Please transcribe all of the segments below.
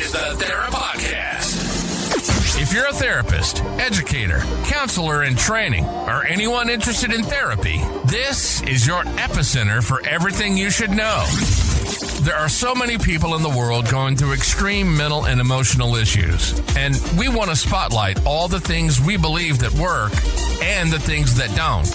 is the Thera Podcast. If you're a therapist, educator, counselor in training, or anyone interested in therapy, this is your epicenter for everything you should know. There are so many people in the world going through extreme mental and emotional issues, and we want to spotlight all the things we believe that work and the things that don't.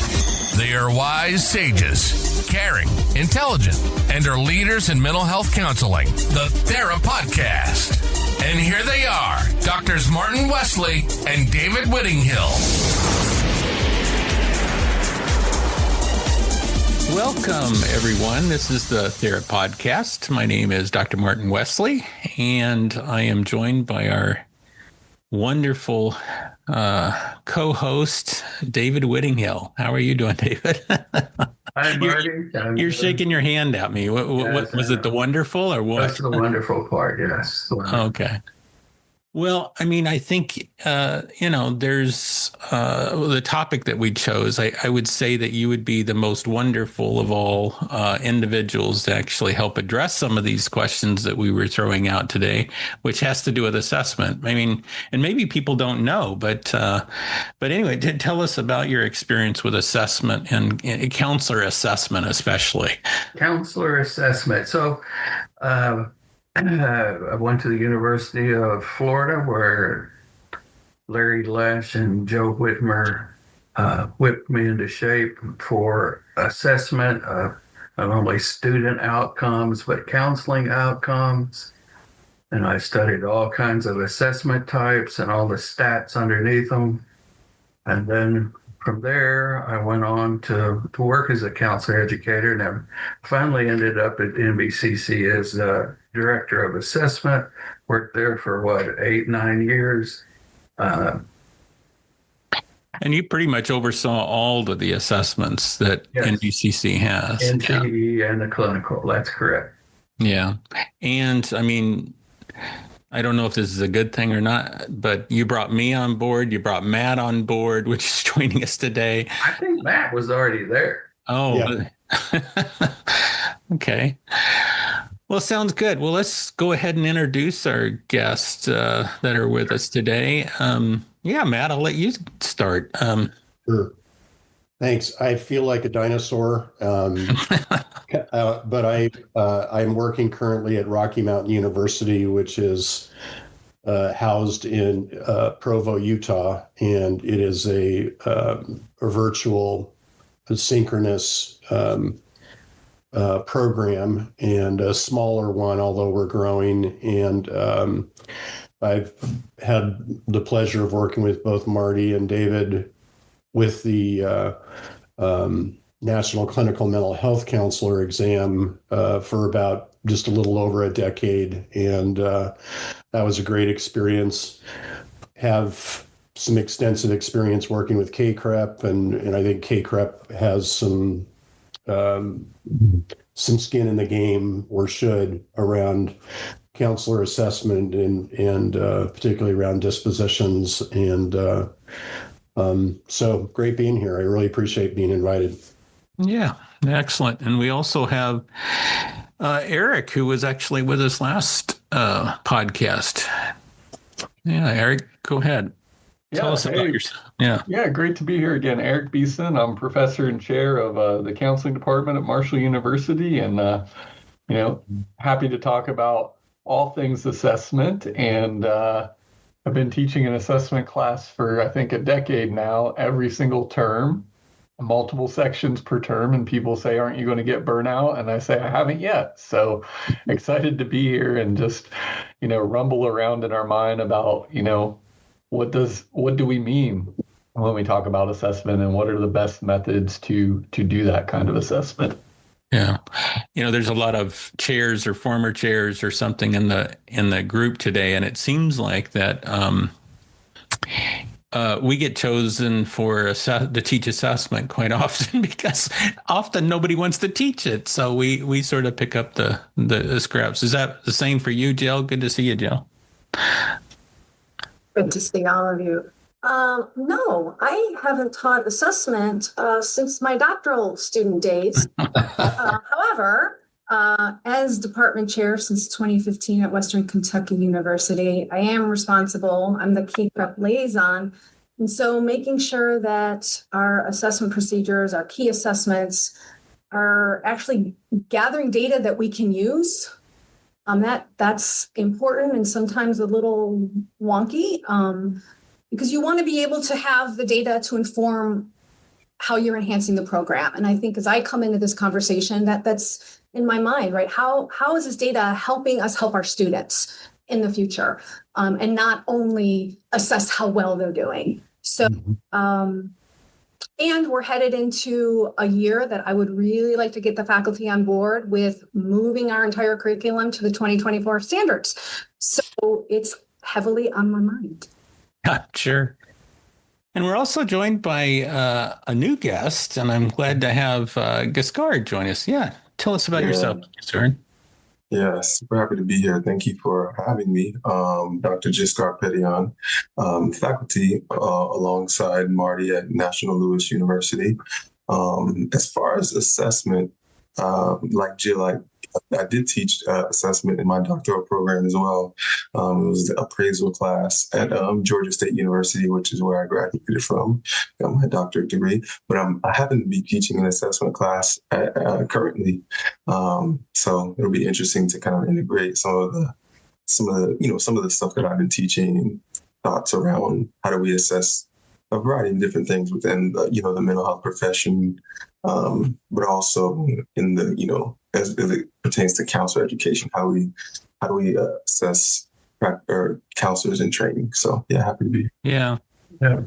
They are wise sages, caring, intelligent, and are leaders in mental health counseling. The Thera Podcast. And here they are, Drs. Martin Wesley and David Whittinghill. Welcome, everyone. This is the Thera Podcast. My name is Dr. Martin Wesley, and I am joined by our wonderful co-host, David Whittinghill. How are you doing, David? Hi, Marty. You're shaking your hand at me. What was it? The wonderful or what? That's the wonderful part. Yes. Okay. Well, I mean, I think, there's the topic that we chose. I would say that you would be the most wonderful of all individuals to actually help address some of these questions that we were throwing out today, which has to do with assessment. I mean, and maybe people don't know, but anyway, tell us about your experience with assessment and counselor assessment, especially. Counselor assessment. So, I went to the University of Florida where Larry Lesh and Joe Whitmer whipped me into shape for assessment of not only student outcomes, but counseling outcomes. And I studied all kinds of assessment types and all the stats underneath them. And then from there, I went on to work as a counselor educator, and I finally ended up at NBCC as the director of assessment. Worked there for 8-9 years. And you pretty much oversaw all of the assessments that NBCC has. NTE and the clinical, that's correct. Yeah. And I mean, I don't know if this is a good thing or not, but you brought me on board. You brought Matt on board, which is joining us today. I think Matt was already there. Oh, yeah. Okay. Well, sounds good. Well, let's go ahead and introduce our guests that are with us today. Matt, I'll let you start. Sure. Thanks. I feel like a dinosaur, but I'm working currently at Rocky Mountain University, which is housed in Provo, Utah, and it is a virtual, synchronous program, and a smaller one, although we're growing. And I've had the pleasure of working with both Marty and David with the National Clinical Mental Health Counselor exam for about just a little over a decade. And that was a great experience. Have some extensive experience working with KCREP, and I think KCREP has some skin in the game, or should, around counselor assessment and particularly around dispositions. And so great being here. I really appreciate being invited. Yeah, excellent. And we also have Eric, who was actually with us last podcast. Yeah, Eric, go ahead. Tell us about yourself. Yeah, great to be here again. Eric Beeson. I'm professor and chair of the counseling department at Marshall University, and happy to talk about all things assessment. And I've been teaching an assessment class for, I think, a decade now, every single term, multiple sections per term. And people say, aren't you going to get burnout? And I say, I haven't yet. So excited to be here and just, rumble around in our mind about, what do we mean when we talk about assessment, and what are the best methods to do that kind of assessment? Yeah. There's a lot of chairs or former chairs or something in the group today. And it seems like that we get chosen to teach assessment quite often, because often nobody wants to teach it. So we sort of pick up the scraps. Is that the same for you, Jill? Good to see you, Jill. Good to see all of you. No, I haven't taught assessment since my doctoral student days. However, As department chair since 2015 at Western Kentucky University, I am responsible. I'm the key prep liaison. And so making sure that our assessment procedures, our key assessments are actually gathering data that we can use. That's important and sometimes a little wonky because you want to be able to have the data to inform how you're enhancing the program. And I think as I come into this conversation, that's in my mind, right? How is this data helping us help our students in the future and not only assess how well they're doing? So, and we're headed into a year that I would really like to get the faculty on board with moving our entire curriculum to the 2024 standards. So it's heavily on my mind. Sure. And we're also joined by a new guest, and I'm glad to have Giscard join us. Yeah. Tell us about yourself, Giscard. Yeah, super happy to be here. Thank you for having me. Dr. Giscard Petion, faculty alongside Marty at National Louis University. As far as assessment, like Jill, I did teach assessment in my doctoral program as well. It was the appraisal class at Georgia State University, which is where I graduated from, got my doctorate degree. But I happen to be teaching an assessment class currently, so it'll be interesting to kind of integrate some of the stuff that I've been teaching, thoughts around how do we assess a variety of different things within the mental health profession, but also in the as it pertains to counselor education, how do we assess counselors in training? So yeah, happy to be here. Yeah.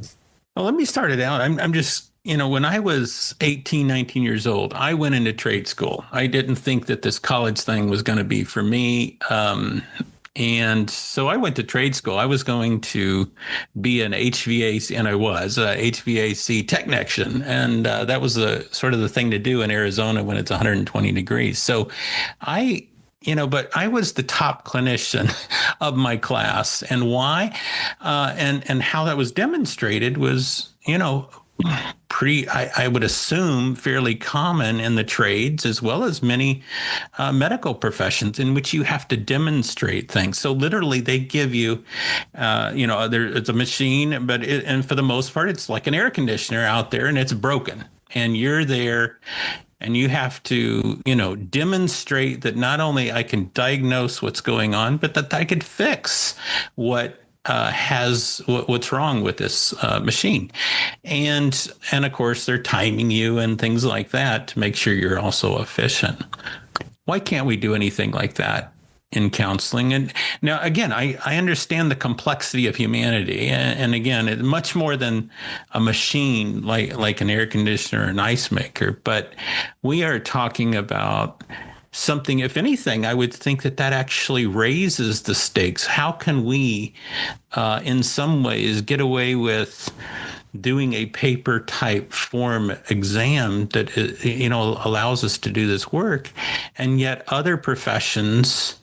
Well, let me start it out. I'm just, when I was 18, 19 years old, I went into trade school. I didn't think that this college thing was going to be for me. And so I went to trade school. I was going to be an HVAC, and I was a HVAC technician. And that was the sort of the thing to do in Arizona when it's 120 degrees. So but I was the top clinician of my class. And why? And how that was demonstrated was, I would assume fairly common in the trades as well as many medical professions in which you have to demonstrate things. So literally they give you, it's a machine, and for the most part, it's like an air conditioner out there and it's broken and you're there. And you have to, demonstrate that not only I can diagnose what's going on, but that I could fix what's wrong with this machine. And of course, they're timing you and things like that to make sure you're also efficient. Why can't we do anything like that in counseling? And now, again, I understand the complexity of humanity. And again, it's much more than a machine like an air conditioner or an ice maker. But we are talking about something, if anything, I would think that actually raises the stakes. How can we, in some ways, get away with doing a paper type form exam that, allows us to do this work, and yet other professions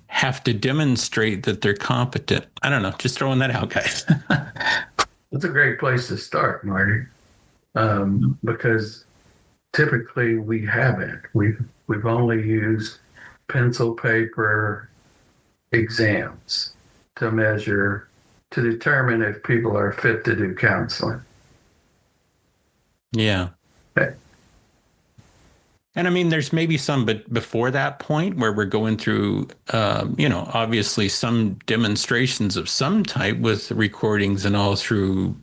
have to demonstrate that they're competent? I don't know, just throwing that out, guys. That's a great place to start, Marty, because typically we haven't. We've only used pencil paper exams to determine if people are fit to do counseling. Yeah. Okay. And I mean, there's maybe some, but before that point where we're going through, obviously some demonstrations of some type with recordings and all through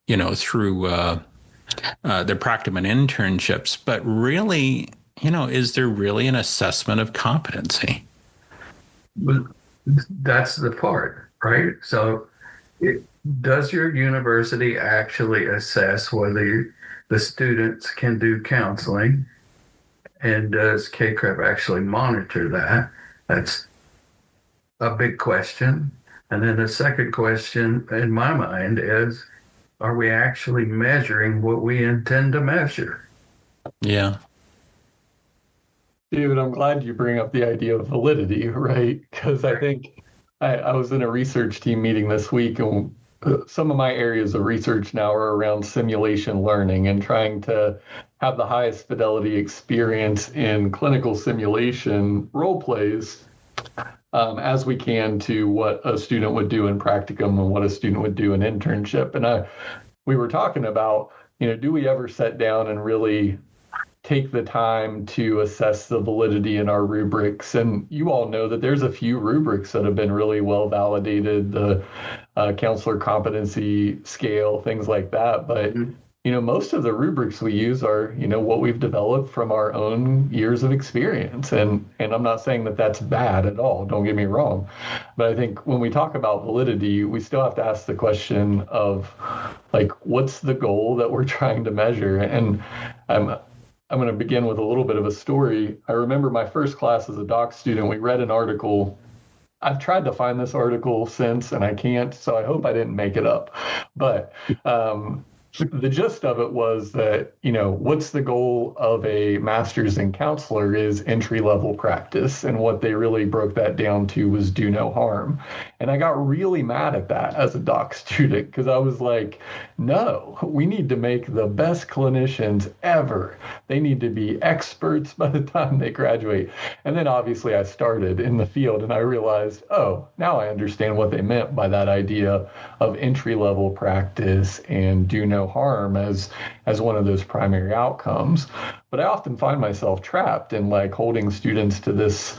their practicum and internships. But really, is there really an assessment of competency? But that's the part, right? So does your university actually assess whether the students can do counseling? And does KCREP actually monitor that? That's a big question. And then the second question in my mind is, are we actually measuring what we intend to measure? Yeah. David, I'm glad you bring up the idea of validity, right? Because I think I was in a research team meeting this week, and some of my areas of research now are around simulation learning and trying to have the highest fidelity experience in clinical simulation role plays as we can to what a student would do in practicum and what a student would do in internship. And we were talking about, do we ever sit down and really take the time to assess the validity in our rubrics? And you all know that there's a few rubrics that have been really well validated, the counselor competency scale, things like that. But most of the rubrics we use are, what we've developed from our own years of experience. And I'm not saying that that's bad at all. Don't get me wrong. But I think when we talk about validity, we still have to ask the question of, like, what's the goal that we're trying to measure? And I'm going to begin with a little bit of a story. I remember my first class as a doc student, we read an article. I've tried to find this article since, and I can't, so I hope I didn't make it up. But the gist of it was that, what's the goal of a master's in counselor is entry-level practice. And what they really broke that down to was do no harm. And I got really mad at that as a doc student, because I was like, no, we need to make the best clinicians ever. They need to be experts by the time they graduate. And then obviously I started in the field and I realized, oh, now I understand what they meant by that idea of entry-level practice and do no harm as one of those primary outcomes. But I often find myself trapped in like holding students to this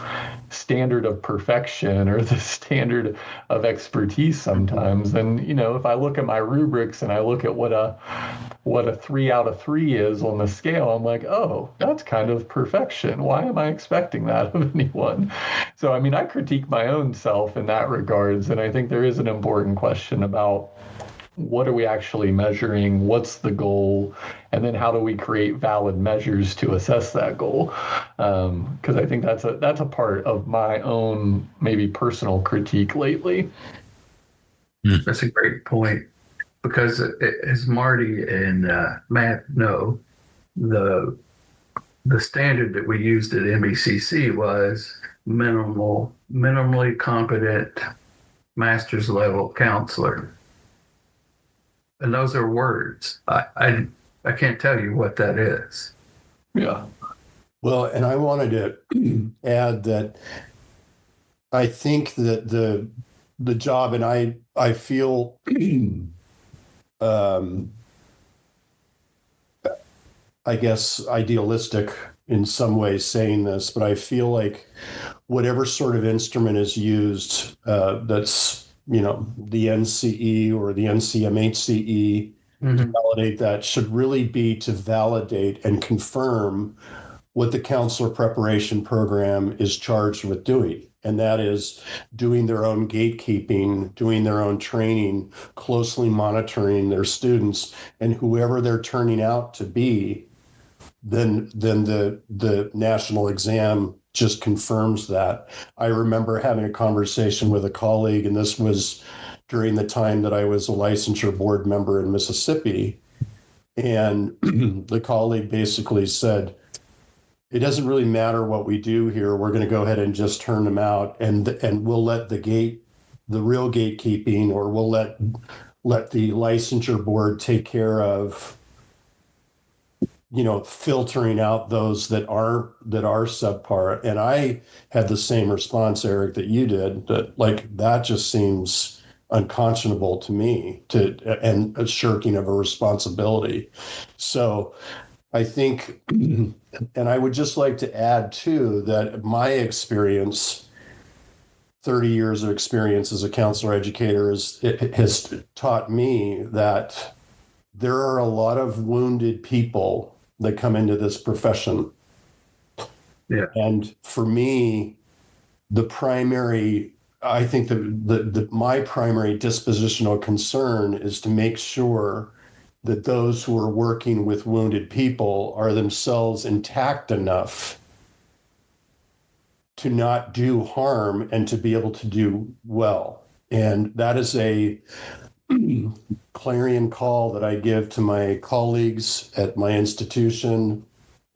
standard of perfection or the standard of expertise sometimes. And, if I look at my rubrics and I look at what a 3 out of 3 is on the scale, I'm like, oh, that's kind of perfection. Why am I expecting that of anyone? So, I critique my own self in that regards. And I think there is an important question about what are we actually measuring? What's the goal? And then how do we create valid measures to assess that goal? Because I think that's a part of my own maybe personal critique lately. That's a great point, because as Marty and Matt know, the standard that we used at MECC was minimally competent master's level counselor. And those are words. I can't tell you what that is. Yeah. Well, and I wanted to add that I think that the job, and I feel I guess idealistic in some ways saying this, but I feel like whatever sort of instrument is used, that's the NCE or the NCMHCE to validate that should really be to validate and confirm what the counselor preparation program is charged with doing. And that is doing their own gatekeeping, doing their own training, closely monitoring their students, and whoever they're turning out to be, then the national exam just confirms that. I remember having a conversation with a colleague, and this was during the time that I was a licensure board member in Mississippi. And the colleague basically said, it doesn't really matter what we do here. We're going to go ahead and just turn them out, and we'll let the real gatekeeping, or we'll let the licensure board take care of filtering out those that are subpar. And I had the same response, Eric, that you did, that just seems unconscionable to me, and a shirking of a responsibility. So I think, and I would just like to add too, that my experience, 30 years of experience as a counselor educator, has taught me that there are a lot of wounded people that come into this profession. Yeah. And for me, my primary dispositional concern is to make sure that those who are working with wounded people are themselves intact enough to not do harm and to be able to do well. And that is a clarion call that I give to my colleagues at my institution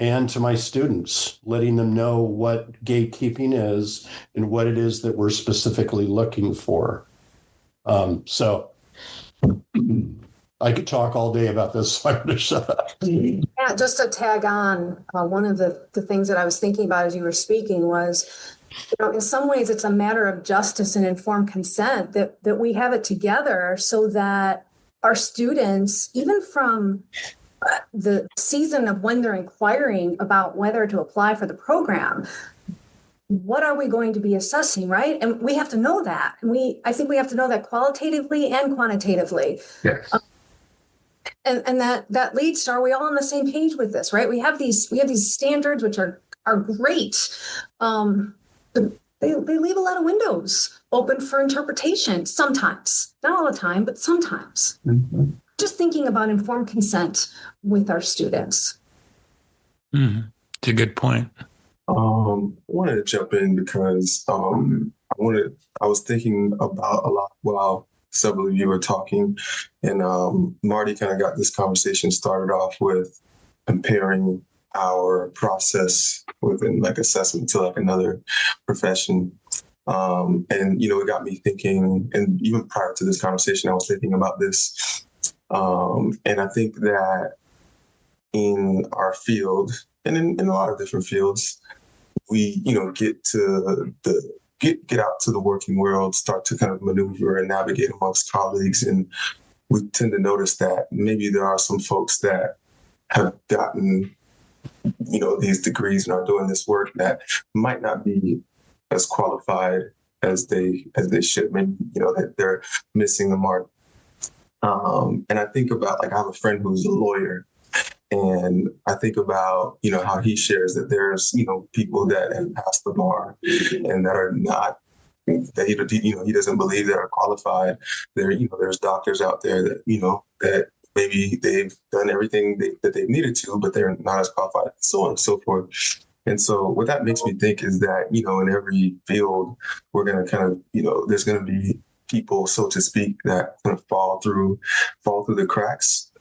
and to my students, letting them know what gatekeeping is and what it is that we're specifically looking for. So I could talk all day about this, so I'm going to shut up. Yeah, just to tag on, one of the things that I was thinking about as you were speaking was, in some ways it's a matter of justice and informed consent that we have it together so that our students, even from the season of when they're inquiring about whether to apply for the program, what are we going to be assessing, right? And we have to know that. And I think we have to know that qualitatively and quantitatively. Yes. And that leads to, are we all on the same page with this, right? We have these standards which are great. But they leave a lot of windows open for interpretation sometimes. Not all the time, but sometimes. Mm-hmm. Just thinking about informed consent with our students. It's a good point. I wanted to jump in because I was thinking about a lot while several of you were talking, and Marty kind of got this conversation started off with comparing our process within like assessment to like another profession. And, it got me thinking, and even prior to this conversation, I was thinking about this. And I think that in our field and in a lot of different fields, we, get out to the working world, start to kind of maneuver and navigate amongst colleagues. And we tend to notice that maybe there are some folks that have gotten, these degrees and are doing this work that might not be as qualified as they should. Maybe, that they're missing the mark. And I think about, I have a friend who's a lawyer, and I think about, how he shares that there's, people that have passed the bar and that are not, that he doesn't believe that are qualified. There's doctors out there that, that maybe they've done everything that they've needed to, but they're not as qualified, so on and so forth. And so what that makes me think is that, in every field, we're going to kind of, there's going to be people, so to speak, that kind of fall through the cracks.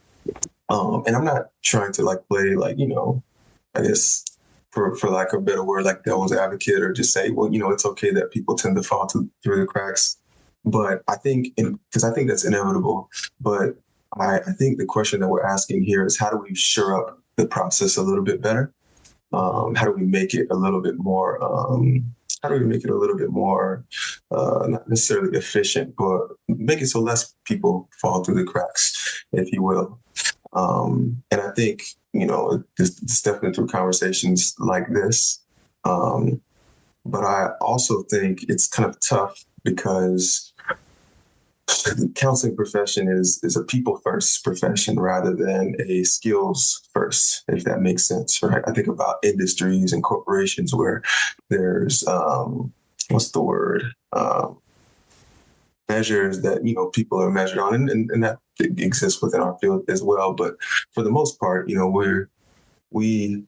And I'm not trying to play I guess for lack of a better word, like devil's advocate, or just say, well, it's okay that people tend to fall through the cracks. But I think, because I think that's inevitable, but I think the question that we're asking here is, how do we shore up the process a little bit better? How do we make it a little bit more, not necessarily efficient, but make it so less people fall through the cracks, if you will. And I think, it's definitely through conversations like this. But I also think it's kind of tough because the counseling profession is a people first profession rather than a skills first, if that makes sense, right? I think about industries and corporations where there's, measures that, people are measured on, and that exists within our field as well. But for the most part, we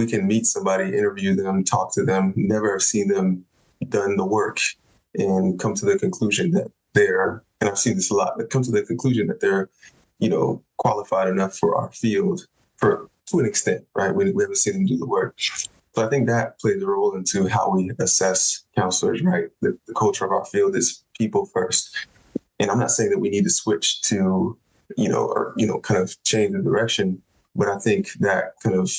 can meet somebody, interview them, talk to them, never have seen them done the work, and come to the conclusion that they're, and I've seen this a lot, come to the conclusion that they're, qualified enough for our field to an extent, right? We haven't seen them do the work. So I think that plays a role into how we assess counselors, right? The culture of our field is people first. And I'm not saying that we need to switch to, kind of change the direction, but I think that kind of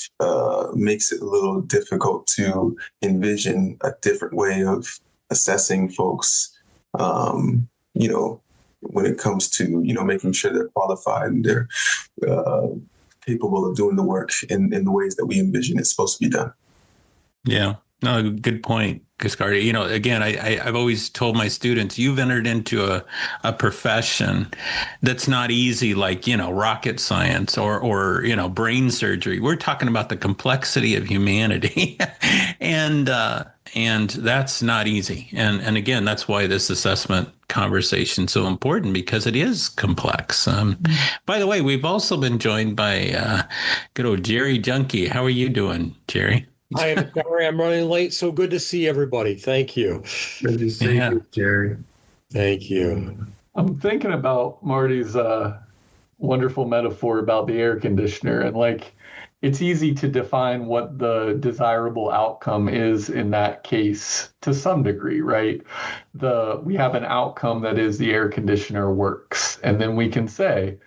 makes it a little difficult to envision a different way of assessing folks, when it comes to, making sure they're qualified and they're capable of doing the work in the ways that we envision it's supposed to be done. Yeah, no, good point, Giscard. Again, I've always told my students, you've entered into a profession that's not easy, like, rocket science or brain surgery. We're talking about the complexity of humanity, and that's not easy. And again, that's why this assessment conversation is so important, because it is complex. By the way, we've also been joined by good old Jerry Juhnke. How are you doing, Jerry? I am sorry I'm running late. So good to see everybody. Thank you. Good to see you, Jerry. Thank you. I'm thinking about Marty's wonderful metaphor about the air conditioner, and it's easy to define what the desirable outcome is in that case to some degree, right? We have an outcome that is the air conditioner works, and then we can say,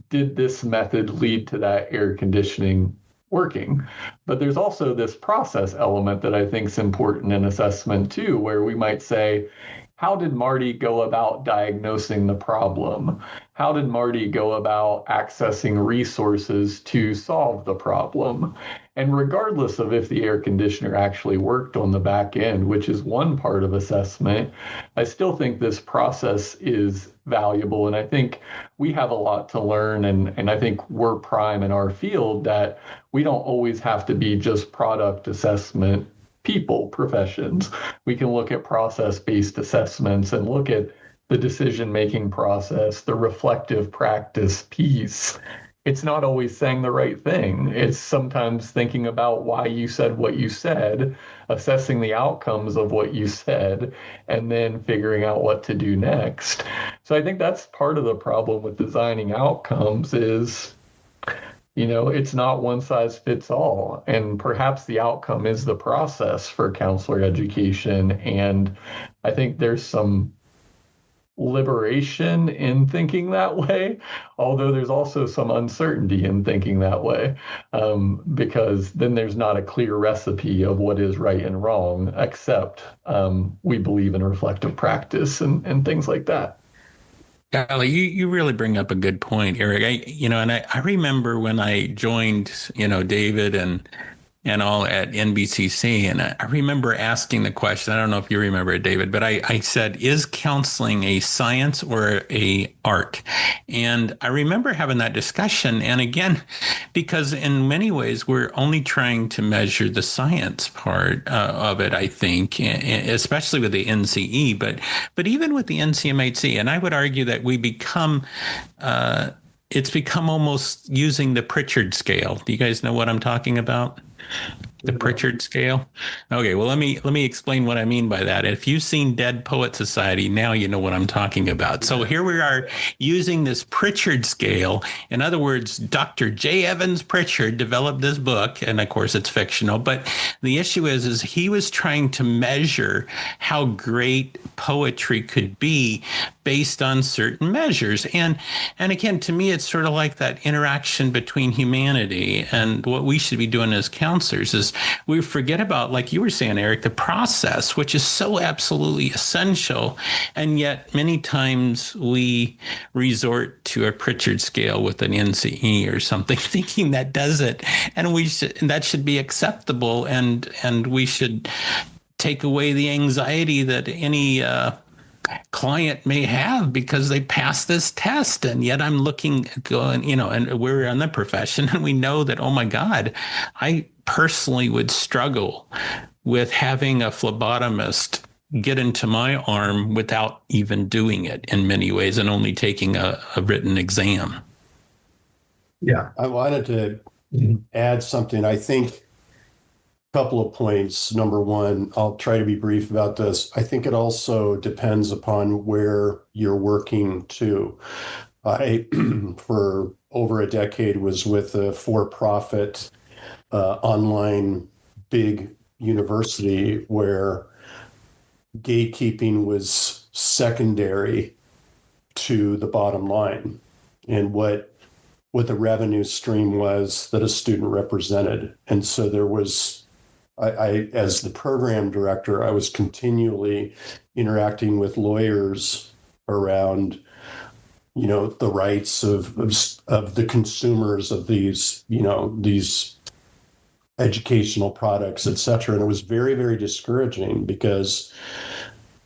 did this method lead to that air conditioning working? But there's also this process element that I think is important in assessment too, where we might say, how did Marty go about diagnosing the problem? How did Marty go about accessing resources to solve the problem? And regardless of if the air conditioner actually worked on the back end, which is one part of assessment, I still think this process is valuable. And I think we have a lot to learn. And I think we're prime in our field that we don't always have to be just product assessment people, professions. We can look at process-based assessments and look at the decision-making process, the reflective practice piece. It's not always saying the right thing. It's sometimes thinking about why you said what you said, assessing the outcomes of what you said, and then figuring out what to do next. So I think that's part of the problem with designing outcomes is, it's not one size fits all. And perhaps the outcome is the process for counselor education. And I think there's some liberation in thinking that way, although there's also some uncertainty in thinking that way, because then there's not a clear recipe of what is right and wrong, except we believe in reflective practice and things like that. Golly, you really bring up a good point, Eric. I remember when I joined, David and all at NBCC, and I remember asking the question. I don't know if you remember it, David, but I said, "Is counseling a science or a art?" And I remember having that discussion. And again, because in many ways we're only trying to measure the science part of it, I think, especially with the NCE, but even with the NCMHC, and I would argue that we become. It's become almost using the Pritchard scale. Do you guys know what I'm talking about? The Pritchard scale? Okay, well, let me explain what I mean by that. If you've seen Dead Poet Society, now you know what I'm talking about. So here we are using this Pritchard scale. In other words, Dr. J. Evans Pritchard developed this book, and of course it's fictional, but the issue is he was trying to measure how great poetry could be based on certain measures. And again, to me, it's sort of like that interaction between humanity, and what we should be doing as counselors is we forget about, like you were saying, Eric, the process, which is so absolutely essential. And yet many times we resort to a Pritchard scale with an NCE or something, thinking that does it. And that should be acceptable. And we should take away the anxiety that any client may have because they passed this test. And yet I'm going, and we're in the profession and we know that, oh my God, I personally would struggle with having a phlebotomist get into my arm without even doing it in many ways and only taking a written exam. Yeah, I wanted to add something. I think a couple of points. Number one, I'll try to be brief about this. I think it also depends upon where you're working too. I, for over a decade, was with a for-profit online big university where gatekeeping was secondary to the bottom line and what the revenue stream was that a student represented. And so there was, I as the program director, I was continually interacting with lawyers around, the rights of the consumers of these educational products, et cetera. And it was very, very discouraging because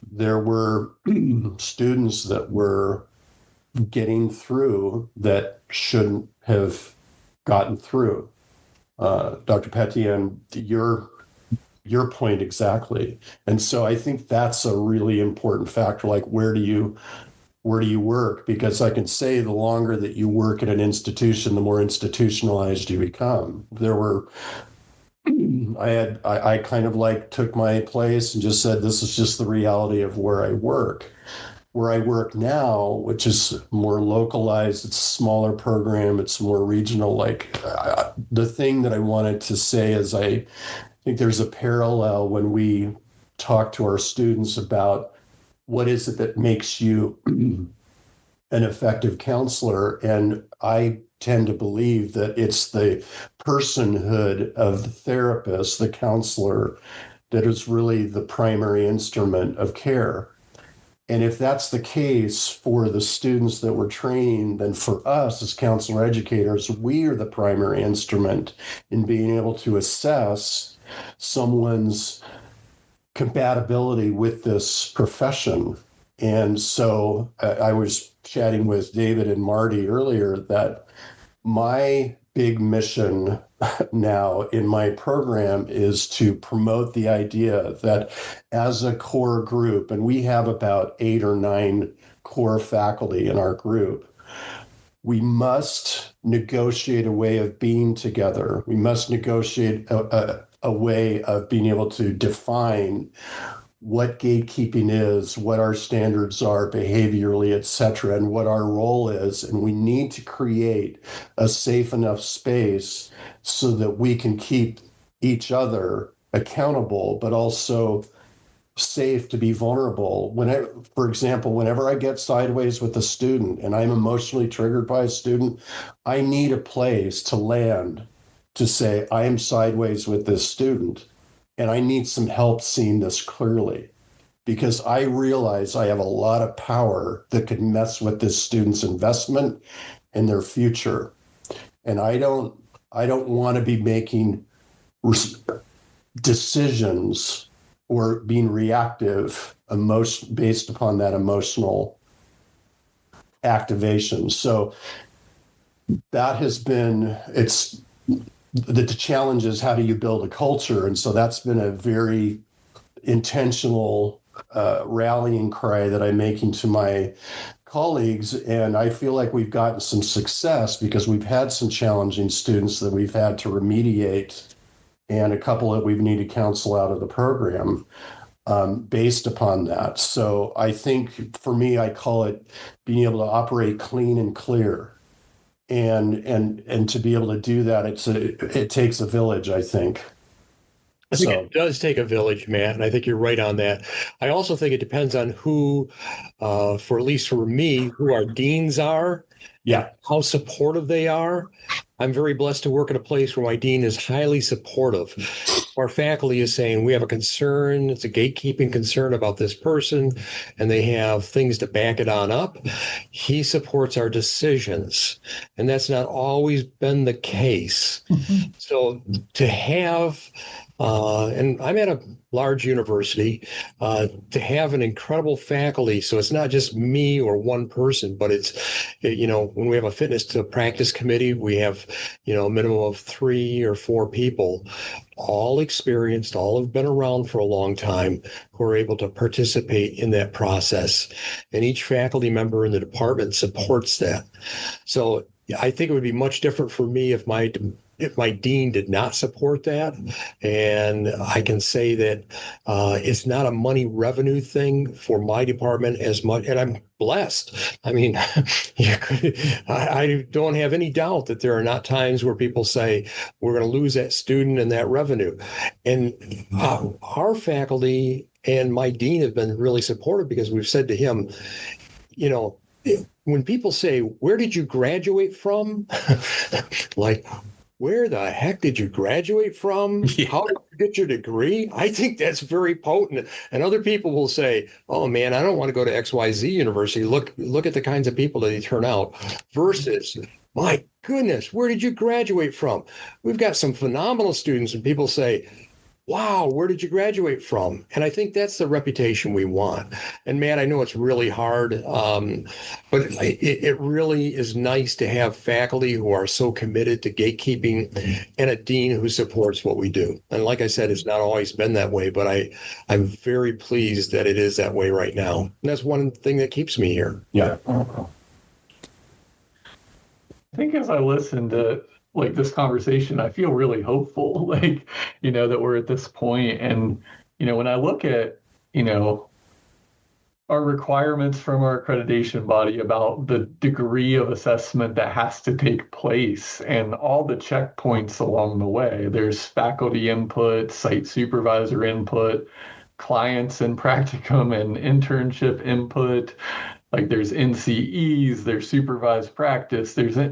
there were students that were getting through that shouldn't have gotten through. Dr. Petion, your point exactly. And so I think that's a really important factor. Like, where do you work? Because I can say the longer that you work at an institution, the more institutionalized you become. I kind of took my place and just said, this is just the reality of where I work. Where I work now, which is more localized, it's a smaller program, it's more regional. The thing that I wanted to say is I think there's a parallel when we talk to our students about what is it that makes you an effective counselor. And I tend to believe that it's the personhood of the therapist, the counselor, that is really the primary instrument of care. And if that's the case for the students that we're training, then for us as counselor educators, we are the primary instrument in being able to assess someone's compatibility with this profession. And so I was chatting with David and Marty earlier that my big mission now in my program is to promote the idea that as a core group, and we have about 8 or 9 core faculty in our group, we must negotiate a way of being together. We must negotiate a way of being able to define what gatekeeping is, what our standards are behaviorally, et cetera, and what our role is. And we need to create a safe enough space so that we can keep each other accountable, but also safe to be vulnerable. For example, whenever I get sideways with a student and I'm emotionally triggered by a student, I need a place to land to say, I am sideways with this student. And I need some help seeing this clearly, because I realize I have a lot of power that could mess with this student's investment and their future. And I don't want to be making decisions or being reactive based upon that emotional activation. So that has been, the challenge is, how do you build a culture? And so that's been a very intentional rallying cry that I'm making to my colleagues. And I feel like we've gotten some success because we've had some challenging students that we've had to remediate, and a couple that we've needed to counsel out of the program based upon that. So I think for me, I call it being able to operate clean and clear. And to be able to do that, it takes a village, I think. I think it does take a village, Matt, and I think you're right on that. I also think it depends on who, at least for me, who our deans are, yeah, how supportive they are. I'm very blessed to work at a place where my dean is highly supportive. Our faculty is saying, we have a concern, it's a gatekeeping concern about this person, and they have things to back it on up. He supports our decisions, and that's not always been the case. Mm-hmm. So to have, and I'm at a large university, to have an incredible faculty. So it's not just me or one person, but it's, when we have a fitness to practice committee, we have, a minimum of 3 or 4 people, all experienced, all have been around for a long time, who are able to participate in that process. And each faculty member in the department supports that. So I think it would be much different for me if my dean did not support that. And I can say that it's not a money revenue thing for my department as much, and I'm blessed. I mean, I don't have any doubt that there are not times where people say, we're going to lose that student and that revenue. And our faculty and my dean have been really supportive, because we've said to him, when people say, where did you graduate from? Like, where the heck did you graduate from? Yeah. How did you get your degree? I think that's very potent. And other people will say, oh man, I don't want to go to XYZ University. Look at the kinds of people that they turn out, versus, my goodness, where did you graduate from? We've got some phenomenal students, and people say, wow, where did you graduate from? And I think that's the reputation we want. And Matt, I know it's really hard, but it really is nice to have faculty who are so committed to gatekeeping, and a dean who supports what we do. And like I said, it's not always been that way, but I'm very pleased that it is that way right now. And that's one thing that keeps me here. Yeah. I think as I listen to this conversation, I feel really hopeful, that we're at this point. And, when I look at, our requirements from our accreditation body about the degree of assessment that has to take place and all the checkpoints along the way. There's faculty input, site supervisor input, clients and practicum and internship input. Like there's NCEs, there's supervised practice, there's a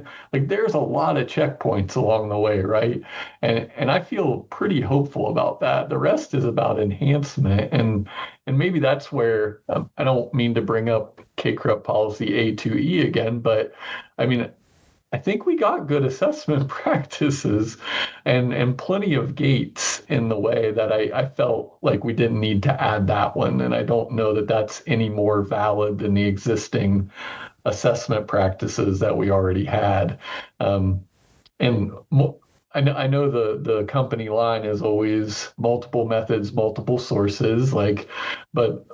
lot of checkpoints along the way, right? And I feel pretty hopeful about that. The rest is about enhancement, and maybe that's where I don't mean to bring up KCRUP policy A2E again, but I mean, I think we got good assessment practices and plenty of gates in the way that I felt like we didn't need to add that one. And I don't know that that's any more valid than the existing assessment practices that we already had. I know the company line is always multiple methods, multiple sources, but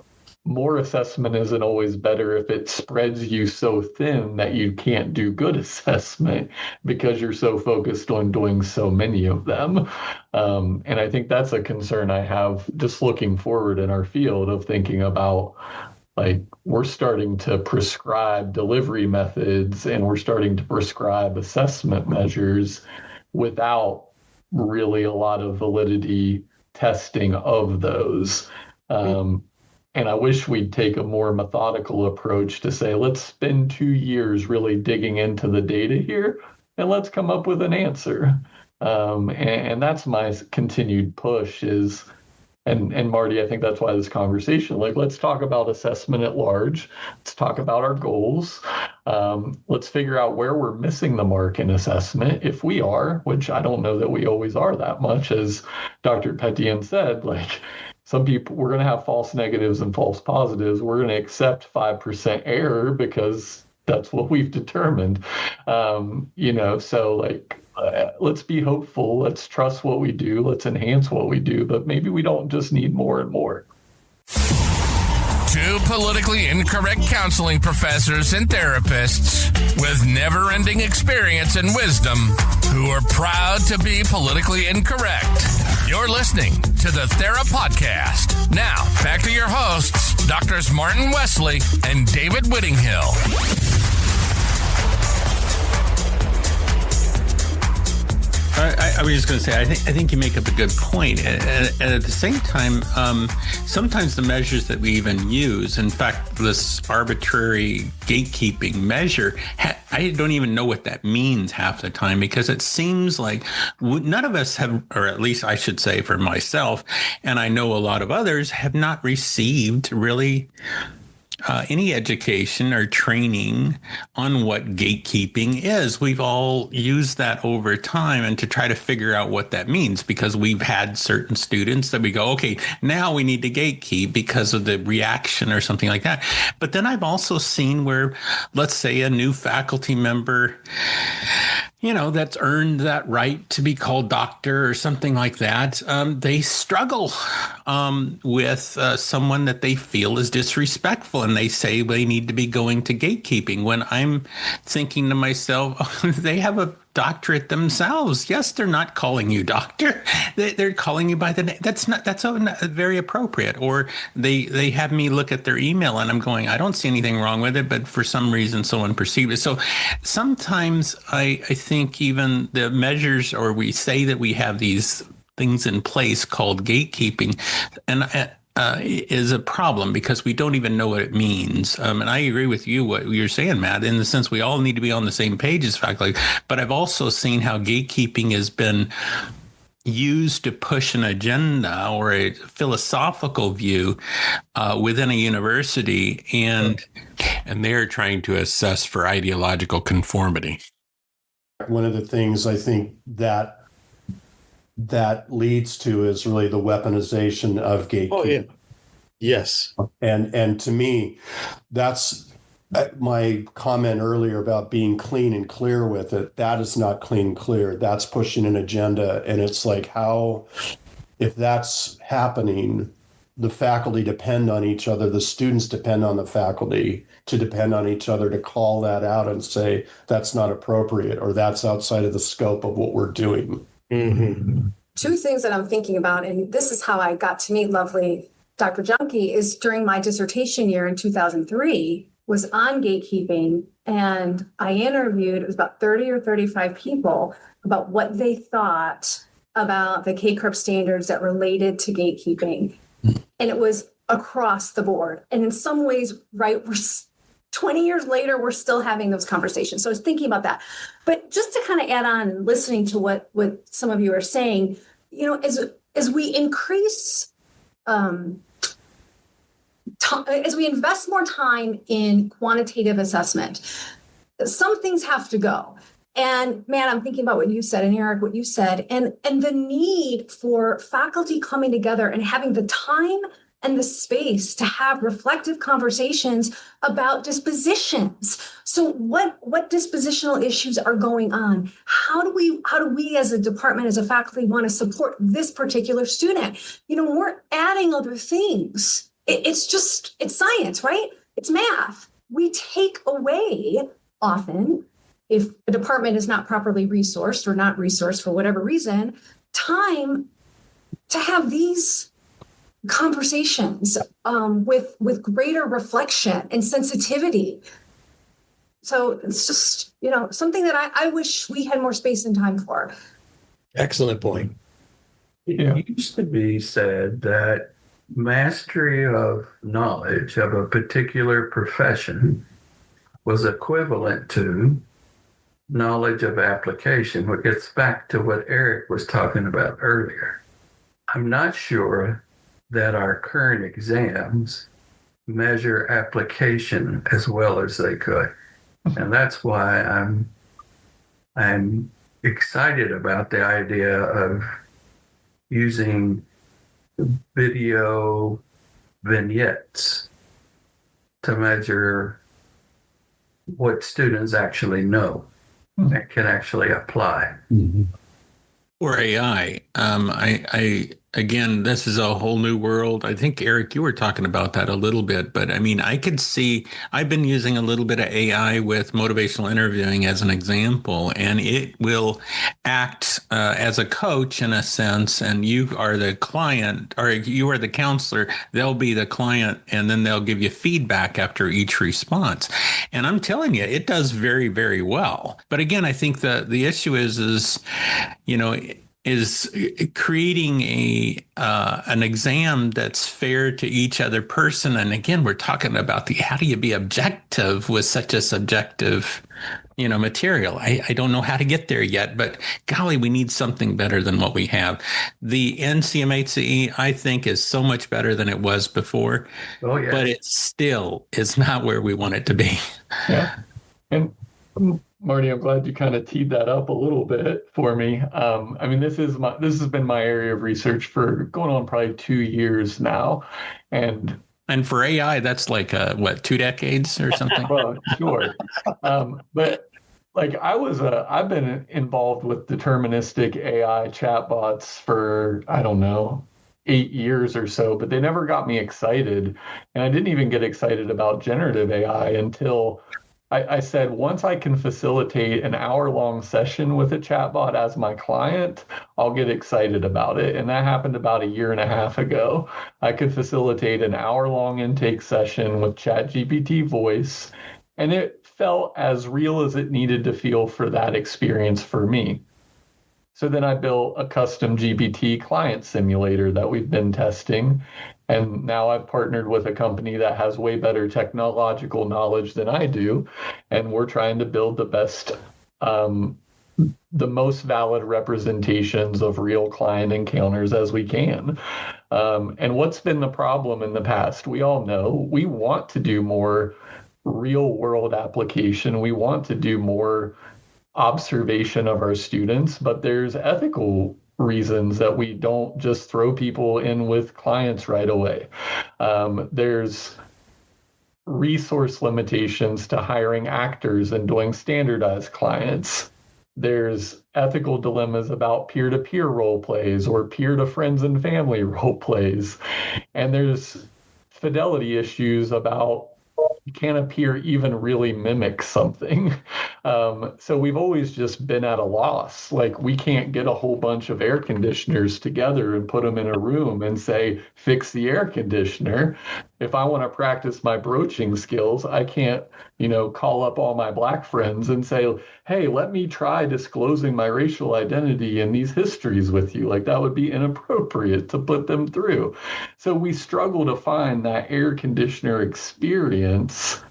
more assessment isn't always better if it spreads you so thin that you can't do good assessment because you're so focused on doing so many of them. And I think that's a concern I have just looking forward in our field of thinking about, like, we're starting to prescribe delivery methods and we're starting to prescribe assessment measures without really a lot of validity testing of those. And I wish we'd take a more methodical approach to say, let's spend 2 years really digging into the data here and let's come up with an answer. And that's my continued push is, and Marty, I think that's why this conversation, like, let's talk about assessment at large. Let's talk about our goals. Let's figure out where we're missing the mark in assessment. If we are, which I don't know that we always are that much, as Dr. Petion said, like, some people, we're going to have false negatives and false positives. We're going to accept 5% error because that's what we've determined. So like, let's be hopeful. Let's trust what we do. Let's enhance what we do. But maybe we don't just need more and more. Two politically incorrect counseling professors and therapists with never-ending experience and wisdom who are proud to be politically incorrect. You're listening to the Thera Podcast. Now, back to your hosts, Drs. Martin Wesley and David Whittinghill. I was just going to say, I think you make up a good point. And at the same time, sometimes the measures that we even use, in fact, this arbitrary gatekeeping measure, I don't even know what that means half the time, because it seems like none of us have, or at least I should say for myself, and I know a lot of others, have not received really any education or training on what gatekeeping is. We've all used that over time and to try to figure out what that means, because we've had certain students that we go, okay, now we need to gatekeep because of the reaction or something like that. But then I've also seen where, let's say, a new faculty member, that's earned that right to be called doctor or something like that, they struggle with someone that they feel is disrespectful, and they say they need to be going to gatekeeping, when I'm thinking to myself, they have a doctorate themselves. Yes, they're not calling you doctor. They're calling you by the name. That's very appropriate. Or they have me look at their email and I'm going, I don't see anything wrong with it, but for some reason someone perceived it. So sometimes I think even the measures, or we say that we have these things in place called gatekeeping, and is a problem because we don't even know what it means. And I agree with you, what you're saying, Matt, in the sense we all need to be on the same page as faculty. But I've also seen how gatekeeping has been used to push an agenda or a philosophical view within a university. And they're trying to assess for ideological conformity. One of the things I think that leads to is really the weaponization of gatekeeping. Oh, yeah. Yes. And to me, that's my comment earlier about being clean and clear with it. That is not clean and clear. That's pushing an agenda. And it's like, how, if that's happening, the faculty depend on each other, the students depend on the faculty to depend on each other to call that out and say, that's not appropriate, or that's outside of the scope of what we're doing. Mm-hmm. Two things that I'm thinking about, and this is how I got to meet lovely Dr. Juhnke is during my dissertation year in 2003 was on gatekeeping, and I interviewed, it was about 30 or 35 people about what they thought about the K-CRP standards that related to gatekeeping. And it was across the board. And in some ways, right, 20 years later, we're still having those conversations. So I was thinking about that. But just to kind of add on and listening to what some of you are saying, you know, as we increase, as we invest more time in quantitative assessment, some things have to go. And man, I'm thinking about what you said, and Eric, what you said, and the need for faculty coming together and having the time and the space to have reflective conversations about dispositions. So what dispositional issues are going on? How do we as a department, as a faculty, want to support this particular student? You know, when we're adding other things, it's science, right? It's math. We take away often, if a department is not properly resourced or not resourced for whatever reason, time to have these conversations with greater reflection and sensitivity. So it's just, you know, something that I wish we had more space and time for. Excellent point. It used to be said that mastery of knowledge of a particular profession was equivalent to knowledge of application, which gets back to what Eric was talking about earlier. I'm not sure that our current exams measure application as well as they could. And that's why I'm excited about the idea of using video vignettes to measure what students actually know and can actually apply. Or AI. Again, this is a whole new world. I think, Eric, you were talking about that a little bit, but I mean, I could see, I've been using a little bit of AI with motivational interviewing as an example, and it will act as a coach in a sense, and you are the client, or you are the counselor, they'll be the client, and then they'll give you feedback after each response. And I'm telling you, it does very, very well. But again, I think the issue is, you know, is creating an exam that's fair to each other person. And again, we're talking about how do you be objective with such a subjective, you know, material. I don't know how to get there yet, but golly, we need something better than what we have. The NCMHCE, I think, is so much better than it was before, but it still is not where we want it to be. Yeah. And Marty, I'm glad you kind of teed that up a little bit for me. I mean, this has been my area of research for going on probably 2 years now, and for AI, that's like 2 decades or something. Well, sure, but like I've been involved with deterministic AI chatbots for, I don't know, 8 years or so, but they never got me excited, and I didn't even get excited about generative AI until I said, once I can facilitate an hour-long session with a chatbot as my client, I'll get excited about it. And that happened about 1.5 years ago. I could facilitate an hour-long intake session with ChatGPT voice, and it felt as real as it needed to feel for that experience for me. So then I built a custom GPT client simulator that we've been testing. And now I've partnered with a company that has way better technological knowledge than I do. And we're trying to build the best, the most valid representations of real client encounters as we can. And what's been the problem in the past? We all know we want to do more real world application. We want to do more observation of our students, but there's ethical reasons that we don't just throw people in with clients right away. There's resource limitations to hiring actors and doing standardized clients. There's ethical dilemmas about peer-to-peer role plays or peer-to-friends and family role plays. And there's fidelity issues about you can't appear even really mimic something. So we've always just been at a loss. Like, we can't get a whole bunch of air conditioners together and put them in a room and say, fix the air conditioner. If I want to practice my broaching skills, I can't, call up all my Black friends and say, hey, let me try disclosing my racial identity and these histories with you. Like, that would be inappropriate to put them through. So we struggle to find that air conditioner experience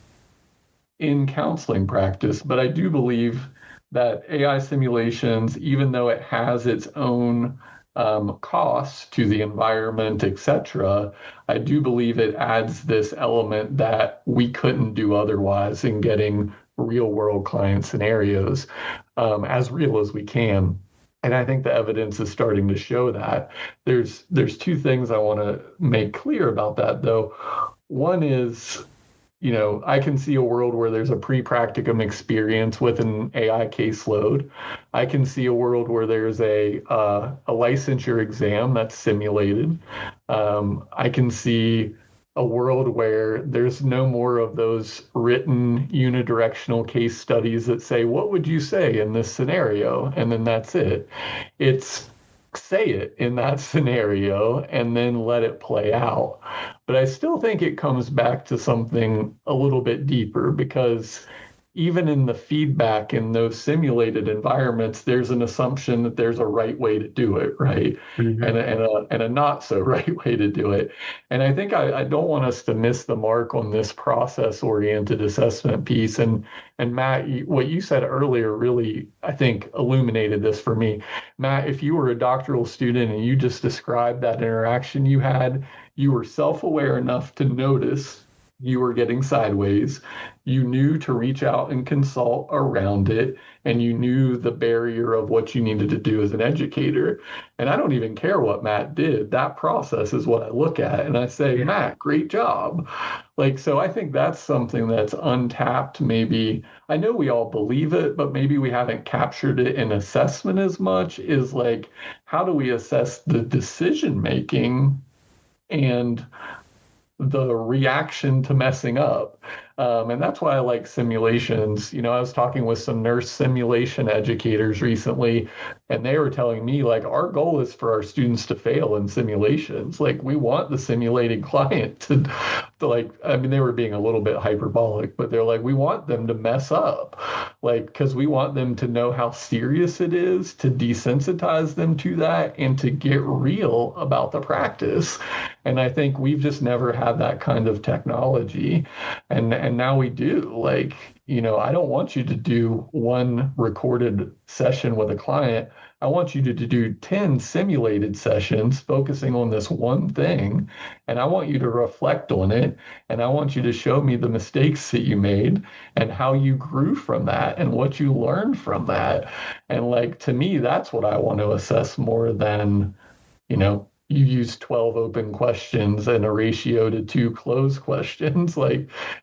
in counseling practice. But I do believe that AI simulations, even though it has its own costs to the environment, etc., I do believe it adds this element that we couldn't do otherwise in getting real world client scenarios as real as we can. And I think the evidence is starting to show that. There's two things I want to make clear about that, though. One is, I can see a world where there's a pre-practicum experience with an AI caseload. I can see a world where there's a licensure exam that's simulated. I can see a world where there's no more of those written unidirectional case studies that say, what would you say in this scenario? And then that's it. It's say it in that scenario and then let it play out. But I still think it comes back to something a little bit deeper, because even in the feedback in those simulated environments, there's an assumption that there's a right way to do it, right? Mm-hmm. And a not so right way to do it. And I think I don't want us to miss the mark on this process-oriented assessment piece. And Matt, what you said earlier really, I think, illuminated this for me. Matt, if you were a doctoral student and you just described that interaction you had, you were self-aware enough to notice you were getting sideways, you knew to reach out and consult around it, and you knew the barrier of what you needed to do as an educator. And I don't even care what Matt did. That process is what I look at, and I say, yeah, Matt, great job. So I think that's something that's untapped. Maybe, I know we all believe it, but maybe we haven't captured it in assessment as much, is how do we assess the decision-making and the reaction to messing up. And that's why I like simulations. I was talking with some nurse simulation educators recently, and they were telling me, our goal is for our students to fail in simulations. We want the simulated client to they were being a little bit hyperbolic, but they're we want them to mess up, because we want them to know how serious it is, to desensitize them to that, and to get real about the practice. And I think we've just never had that kind of technology. And now we do. I don't want you to do one recorded session with a client. I want you to do 10 simulated sessions focusing on this one thing. And I want you to reflect on it. And I want you to show me the mistakes that you made and how you grew from that and what you learned from that. And to me, that's what I want to assess more than, you use 12 open questions and a ratio to 2 closed questions.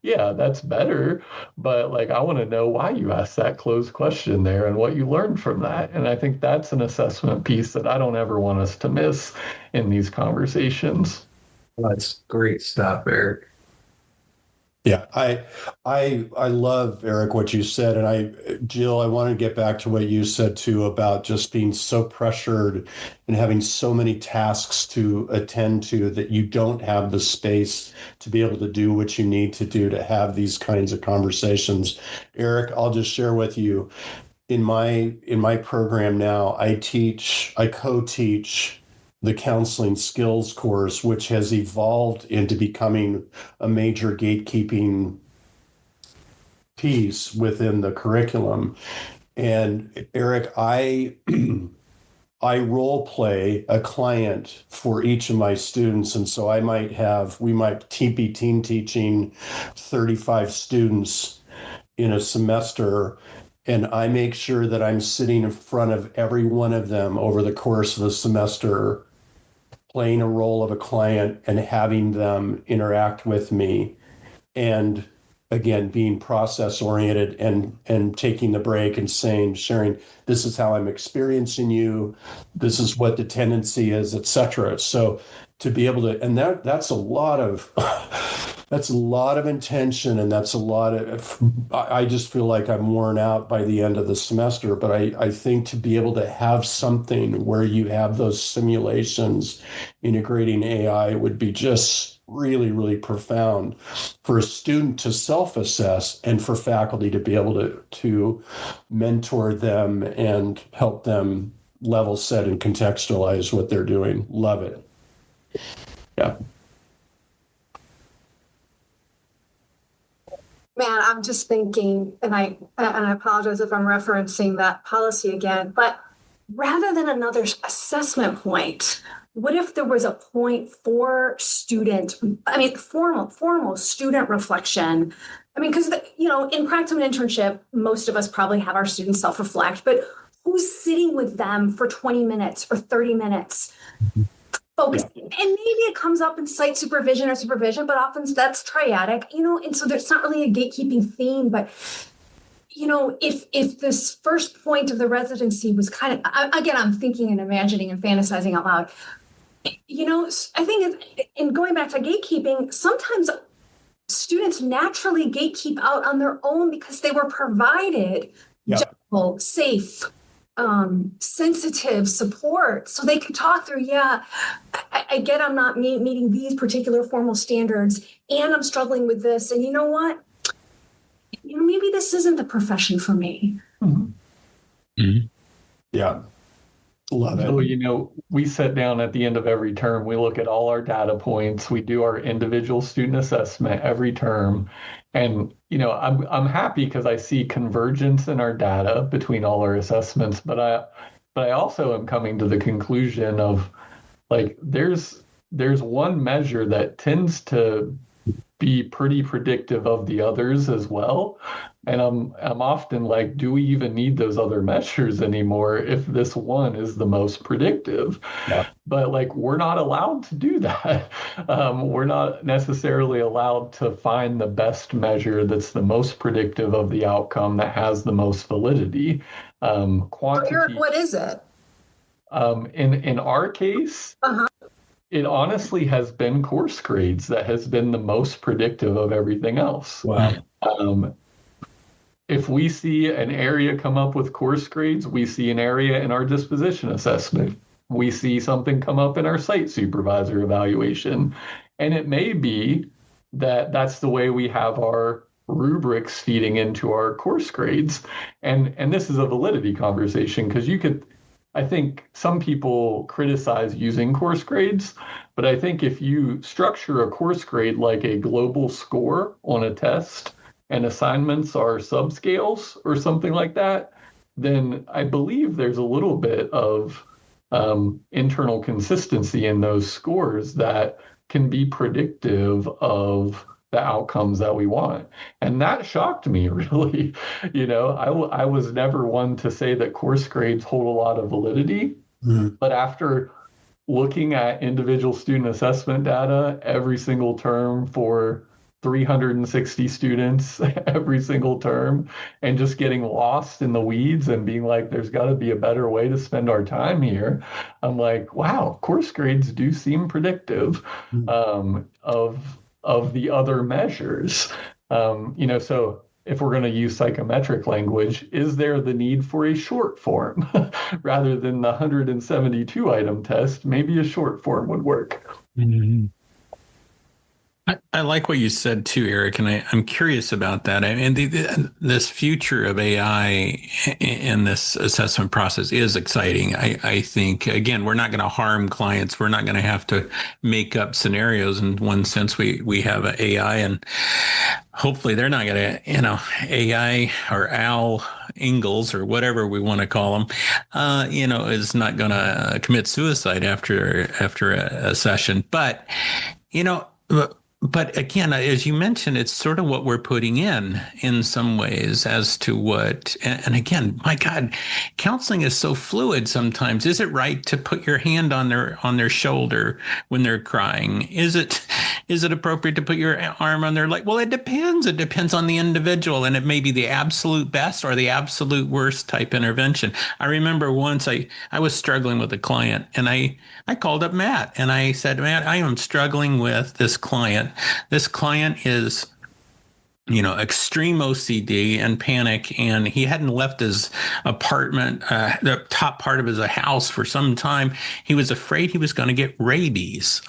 Yeah, that's better. But I want to know why you asked that closed question there and what you learned from that. And I think that's an assessment piece that I don't ever want us to miss in these conversations. That's great stuff, Eric. Yeah, I love, Eric, what you said. And Jill, I want to get back to what you said too about just being so pressured and having so many tasks to attend to that you don't have the space to be able to do what you need to do to have these kinds of conversations. Eric, I'll just share with you, in my program now, I co-teach the counseling skills course, which has evolved into becoming a major gatekeeping piece within the curriculum. And Eric, I role play a client for each of my students. And so we might be team teaching 35 students in a semester. And I make sure that I'm sitting in front of every one of them over the course of the semester, playing a role of a client and having them interact with me. And again, being process oriented and taking the break and sharing, this is how I'm experiencing you. This is what the tendency is, etc. So to be able to, and that's a lot of that's a lot of intention, and that's a lot of, I just feel like I'm worn out by the end of the semester. But I think to be able to have something where you have those simulations integrating AI would be just really, really profound for a student to self-assess and for faculty to be able to mentor them and help them level set and contextualize what they're doing. Love it. Yeah. Man, I'm just thinking, and I apologize if I'm referencing that policy again, but rather than another assessment point, what if there was a point for formal student reflection? I mean, because, in practicum and internship, most of us probably have our students self-reflect, but who's sitting with them for 20 minutes or 30 minutes? Focusing. Yeah. And maybe it comes up in site supervision or supervision, but often that's triadic, and so there's not really a gatekeeping theme, but if this first point of the residency was kind of, again, I'm thinking and imagining and fantasizing out loud, I think in going back to gatekeeping, sometimes students naturally gatekeep out on their own because they were provided gentle, safe, sensitive support, so they can talk through, I get I'm not meeting these particular formal standards, and I'm struggling with this, and you know what? Maybe this isn't the profession for me. Mm-hmm. Mm-hmm. Yeah. Love it. So, we sit down at the end of every term, we look at all our data points, we do our individual student assessment every term. And, I'm happy because I see convergence in our data between all our assessments, but I also am coming to the conclusion of there's one measure that tends to be pretty predictive of the others as well. And I'm often like, do we even need those other measures anymore if this one is the most predictive? Yeah. But we're not allowed to do that. We're not necessarily allowed to find the best measure that's the most predictive of the outcome that has the most validity. Quantity. Eric, what is it? In our case, it honestly has been course grades that has been the most predictive of everything else. Wow. If we see an area come up with course grades, we see an area in our disposition assessment. We see something come up in our site supervisor evaluation. And it may be that that's the way we have our rubrics feeding into our course grades. And this is a validity conversation because I think some people criticize using course grades, but I think if you structure a course grade like a global score on a test and assignments are subscales or something like that, then I believe there's a little bit of internal consistency in those scores that can be predictive of the outcomes that we want. And that shocked me, really. I was never one to say that course grades hold a lot of validity, but after looking at individual student assessment data every single term for 360 students every single term and just getting lost in the weeds and being like, there's got to be a better way to spend our time here. I'm like, wow, course grades do seem predictive of the other measures. So if we're going to use psychometric language, is there the need for a short form rather than the 172 item test? Maybe a short form would work. Mm-hmm. I like what you said too, Eric, and I'm curious about that. I mean, this future of AI in this assessment process is exciting. I think, again, we're not going to harm clients. We're not going to have to make up scenarios. In one sense, we have an AI, and hopefully they're not going to, AI or Al Ingalls or whatever we want to call them, is not going to commit suicide after a session. But, but again, as you mentioned, it's sort of what we're putting in some ways as to what, and again, my God, counseling is so fluid sometimes. Is it right to put your hand on their shoulder when they're crying? Is it appropriate to put your arm on their leg? Well, it depends. It depends on the individual, and it may be the absolute best or the absolute worst type intervention. I remember once I was struggling with a client, and I called up Matt, and I said, Matt, I am struggling with this client. This client is, extreme OCD and panic, and he hadn't left his apartment, the top part of his house, for some time. He was afraid he was going to get rabies.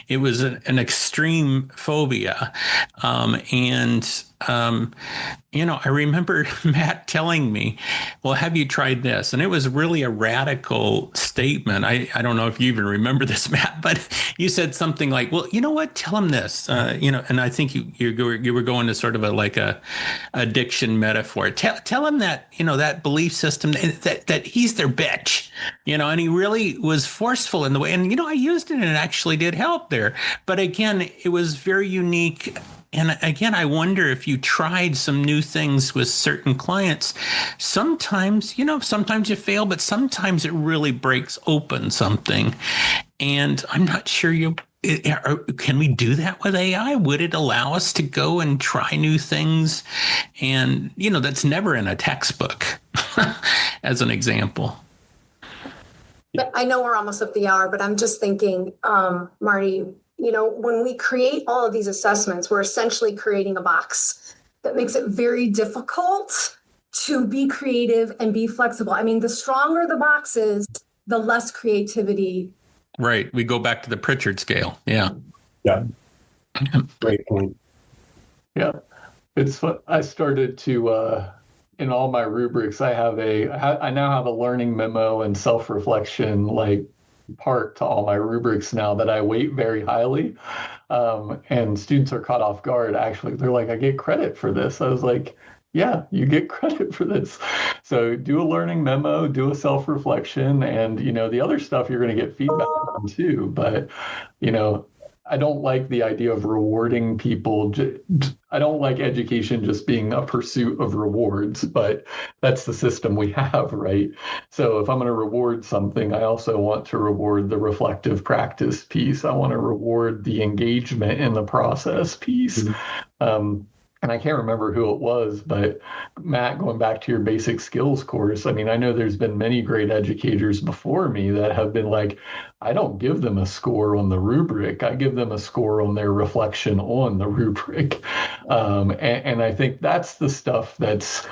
It was an extreme phobia, I remember Matt telling me, well, have you tried this? And it was really a radical statement. I don't know if you even remember this, Matt, but you said something like, well, you know what? Tell him this, and I think you were going to sort of a addiction metaphor. Tell him that, that belief system, that he's their bitch, and he really was forceful in the way. And, I used it and it actually did help there. But again, it was very unique. And again, I wonder if you tried some new things with certain clients. Sometimes, sometimes you fail, but sometimes it really breaks open something. And I'm not sure can we do that with AI? Would it allow us to go and try new things? And, that's never in a textbook, as an example. But I know we're almost up the hour, but I'm just thinking, Marty, when we create all of these assessments, we're essentially creating a box that makes it very difficult to be creative and be flexible. I mean, the stronger the box is, the less creativity. Right. We go back to the Pritchard scale. Yeah. Yeah. Great point. Yeah. It's fun. I started to, in all my rubrics, I now have a learning memo and self-reflection, part to all my rubrics now that I weight very highly. And students are caught off guard. Actually, they're like, I get credit for this. I was like, yeah, you get credit for this. So do a learning memo, do a self-reflection, and, the other stuff you're going to get feedback on too. But, I don't like the idea of rewarding people. I don't like education just being a pursuit of rewards, but that's the system we have, right? So if I'm going to reward something, I also want to reward the reflective practice piece. I want to reward the engagement in the process piece. And I can't remember who it was, but Matt, going back to your basic skills course, I mean, I know there's been many great educators before me that have been like, I don't give them a score on the rubric. I give them a score on their reflection on the rubric. And I think that's the stuff that's,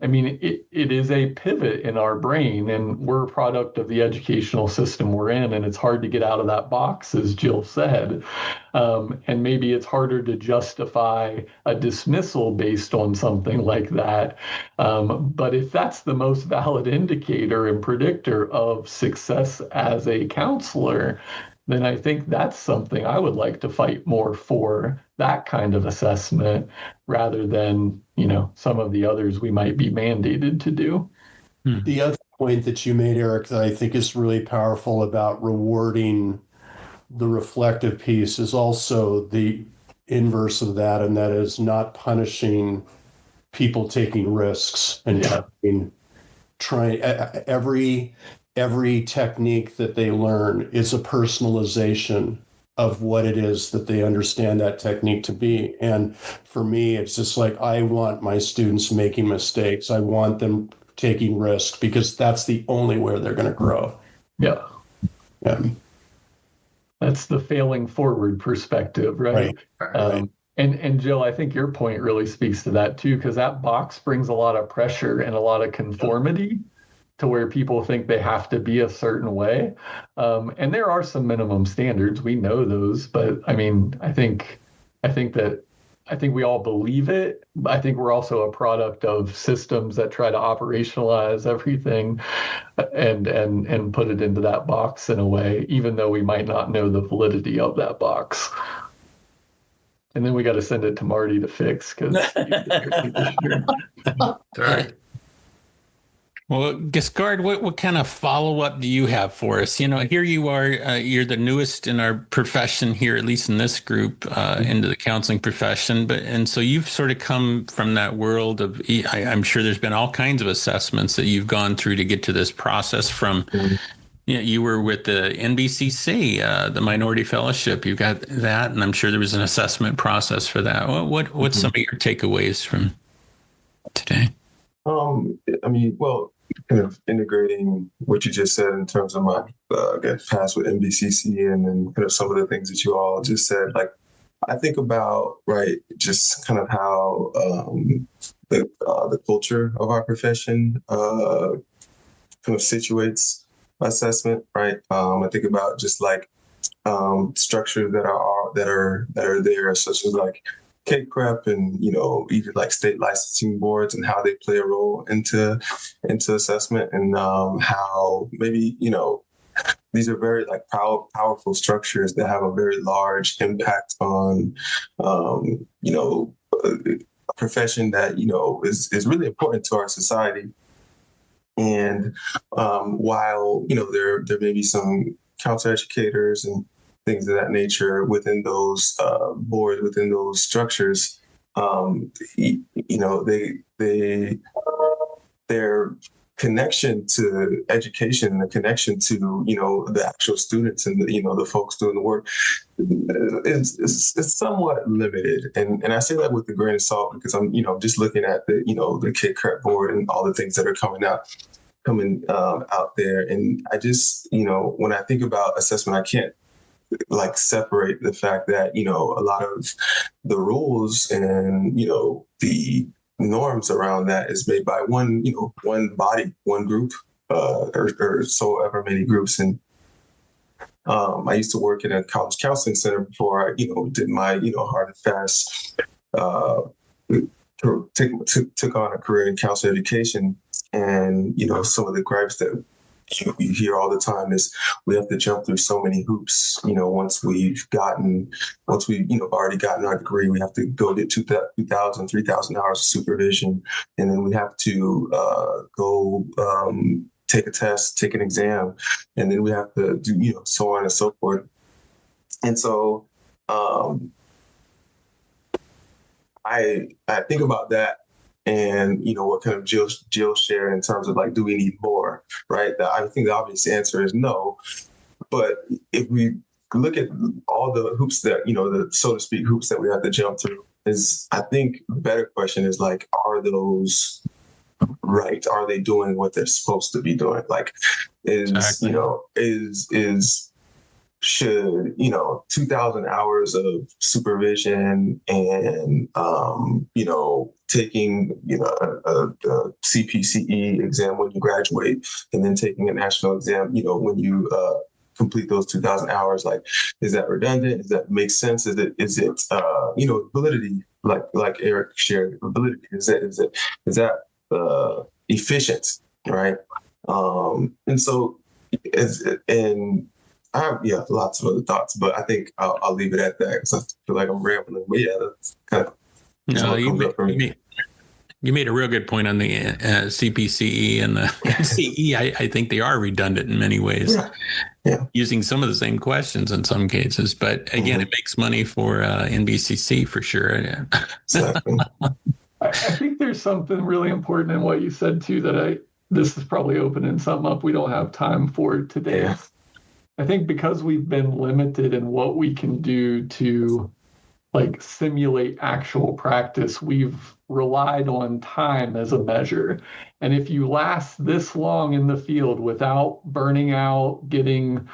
it is a pivot in our brain, and we're a product of the educational system we're in, and it's hard to get out of that box, as Jill said. And maybe it's harder to justify a dismissal based on something like that. But if that's the most valid indicator and predictor of success as a counselor, then I think that's something I would like to fight more for, that kind of assessment, rather than, some of the others we might be mandated to do. The other point that you made, Eric, that I think is really powerful about rewarding the reflective piece is also the inverse of that, and that is not punishing people taking risks and trying every technique that they learn is a personalization of what it is that they understand that technique to be. And for me, it's just like, I want my students making mistakes. I want them taking risks, because that's the only way they're going to grow. Yeah. That's the failing forward perspective, right? And Jill, I think your point really speaks to that too, because that box brings a lot of pressure and a lot of conformity to where people think they have to be a certain way. And there are some minimum standards. We know those, but I think we all believe it. I think we're also a product of systems that try to operationalize everything and put it into that box in a way, even though we might not know the validity of that box. And then we got to send it to Marty to fix, because Right. Well, Giscard, what kind of follow-up do you have for us? Here you are, you're the newest in our profession here, at least in this group, into the counseling profession. And so you've sort of come from that world of, I'm sure there's been all kinds of assessments that you've gone through to get to this process from, you were with the NBCC, the Minority Fellowship. You got that, and I'm sure there was an assessment process for that. What's some of your takeaways from today? Well, kind of integrating what you just said in terms of my past with NBCC and then kind of some of the things that you all just said. Like, I think about, right, just kind of how the culture of our profession kind of situates assessment, right? I think about just like structures that are there, such as like cake prep and, even like state licensing boards and how they play a role into assessment, and how maybe, these are very like powerful structures that have a very large impact on, a profession that, is really important to our society. And while, there may be some counselor educators and things of that nature within those boards, within those structures, their connection to education, the connection to the actual students and the folks doing the work is somewhat limited. And I say that with a grain of salt because I'm just looking at the Kid Prep board and all the things that are coming out there, and I just when I think about assessment, I can't like separate the fact that a lot of the rules and the norms around that is made by one body, one group, or so ever many groups. And I used to work in a college counseling center before I did my hard and fast took on a career in counseling education. And some of the gripes that you hear all the time is we have to jump through so many hoops. Once we've already gotten our degree, we have to go get 2,000, 3,000 hours of supervision, and then we have to go take a test, take an exam, and then we have to do so on and so forth. And so I think about that. And, what kind of Jill shared in terms of like, do we need more, right? I think the obvious answer is no. But if we look at all the hoops that, the so to speak hoops that we have to jump through, I think the better question is like, are those right? Are they doing what they're supposed to be doing? Like, should 2,000 hours of supervision and taking a CPCE exam when you graduate, and then taking a national exam when you complete those 2,000 hours, like, is that redundant? Does that make sense? Is it validity, like Eric shared, validity? Is that efficient, right? And so I have lots of other thoughts, but I think I'll leave it at that because I feel like I'm rambling. But that's kind of you made a real good point on the CPCE and the CE. I think they are redundant in many ways, using some of the same questions in some cases. But again, it makes money for NBCC for sure. Exactly. I think there's something really important in what you said too. This is probably opening something up we don't have time for today. Yeah. I think because we've been limited in what we can do to like simulate actual practice, we've relied on time as a measure. And if you last this long in the field without burning out, getting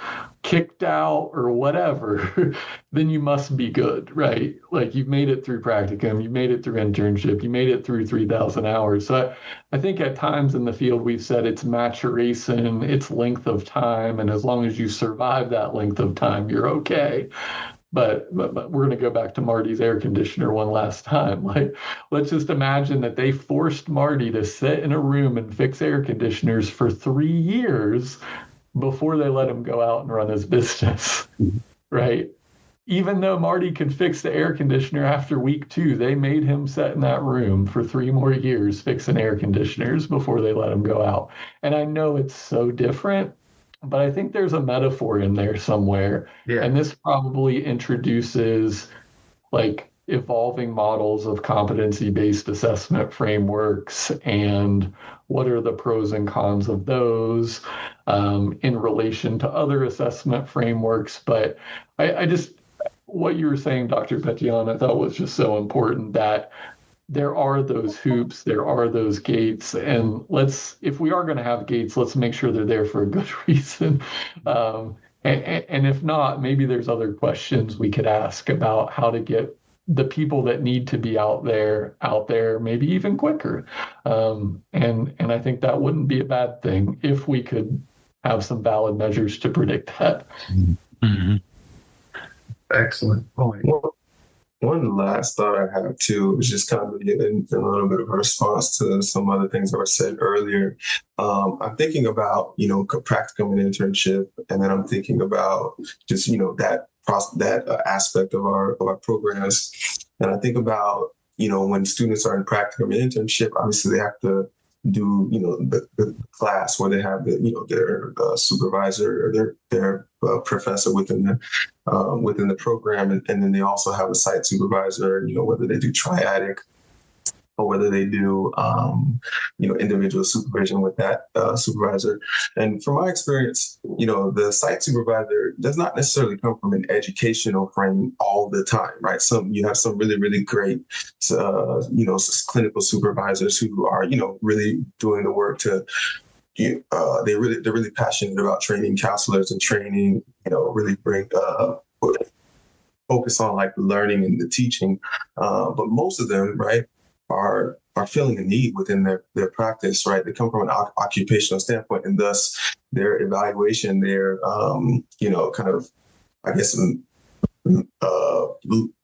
kicked out or whatever, then you must be good, right? Like you've made it through practicum, you made it through internship, you made it through 3,000 hours. So I think at times in the field, we've said it's maturation, it's length of time. And as long as you survive that length of time, you're okay. But we're going to go back to Marty's air conditioner one last time. Like, let's just imagine that they forced Marty to sit in a room and fix air conditioners for 3 years before they let him go out and run his business, right? even though Marty could fix the air conditioner after week 2, they made him sit in that room for 3 more years fixing air conditioners before they let him go out. And I know it's so different, but I think there's a metaphor in there somewhere. Yeah. And this probably introduces like evolving models of competency-based assessment frameworks and what are the pros and cons of those in relation to other assessment frameworks. But I just, what you were saying, Dr. Petion, I thought was just so important, that there are those hoops, there are those gates, and if we are going to have gates, let's make sure they're there for a good reason. And if not, maybe there's other questions we could ask about how to get the people that need to be out there, maybe even quicker. And I think that wouldn't be a bad thing if we could have some valid measures to predict that. Mm-hmm. Excellent point. One last thought I have too was just kind of a little bit of a response to some other things that were said earlier. I'm thinking about, practicum and internship, and then I'm thinking about just, that aspect of our programs. And I think about, when students are in practicum and internship, obviously they have to do, the class where they have their supervisor or their professor within the program, and then they also have a site supervisor, whether they do triadic or whether they do individual supervision with that supervisor. And from my experience, the site supervisor does not necessarily come from an educational frame all the time, right? You have some really, really great clinical supervisors who are really doing the work to they're really passionate about training counselors and training, really bring focus on like the learning and the teaching. But most of them, right, are feeling a need within their practice, right? They come from an occupational standpoint, and thus their evaluation, their kind of, I guess,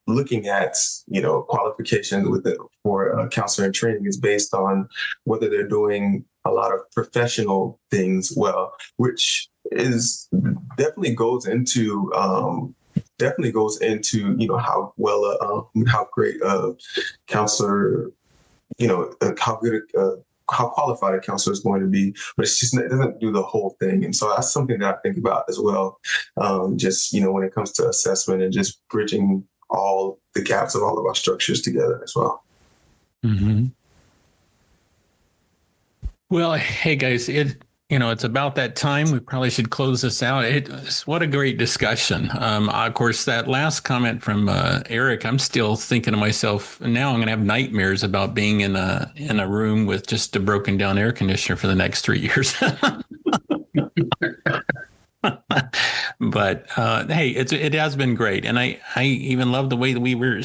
looking at qualifications for counselor and training is based on whether they're doing a lot of professional things well, which is definitely goes into how well how great a counselor, how qualified a counselor is going to be, but it doesn't do the whole thing. And so that's something that I think about as well. Just when it comes to assessment and just bridging all the gaps of all of our structures together as well. Mm-hmm. Well, hey guys, it's about that time. We probably should close this out. What a great discussion. Of course, that last comment from Eric, I'm still thinking to myself, now I'm going to have nightmares about being in a room with just a broken down air conditioner for the next 3 years. But hey, it has been great, and I even love the way that we were